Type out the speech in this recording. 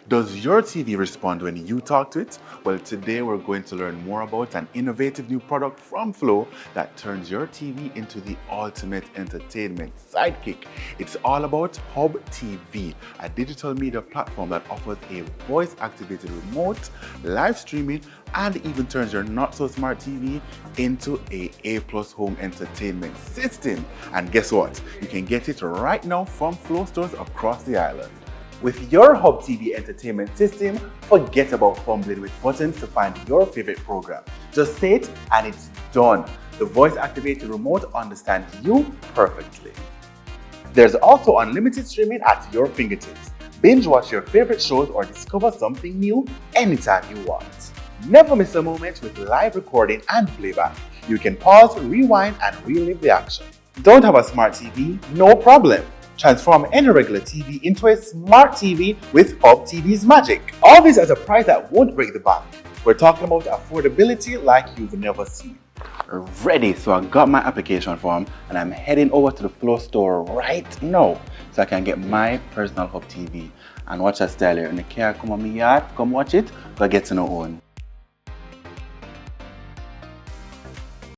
Does your TV respond when you talk to it? Well, today we're going to learn more about an innovative new product from Flow that turns your TV into the ultimate entertainment sidekick. It's all about Hub TV, a digital media platform that offers a voice-activated remote, live streaming, and even turns your not-so-smart TV into a A+ home entertainment system. And guess what? You can get it right now from Flow stores across the island. With your Hub TV entertainment system, forget about fumbling with buttons to find your favorite program. Just say it and it's done. The voice-activated remote understands you perfectly. There's also unlimited streaming at your fingertips. Binge watch your favorite shows or discover something new anytime you want. Never miss a moment with live recording and playback. You can pause, rewind, and relive the action. Don't have a smart TV? No problem. Transform any regular TV into a smart TV with Hub TV's magic. All this at a price that won't break the bank. We're talking about affordability like you've never seen. Ready, so I got my application form and I'm heading over to the Flow store right now so I can get my personal Hub TV and watch that style here in the car. Come on, me yard, come watch it, but get to know own.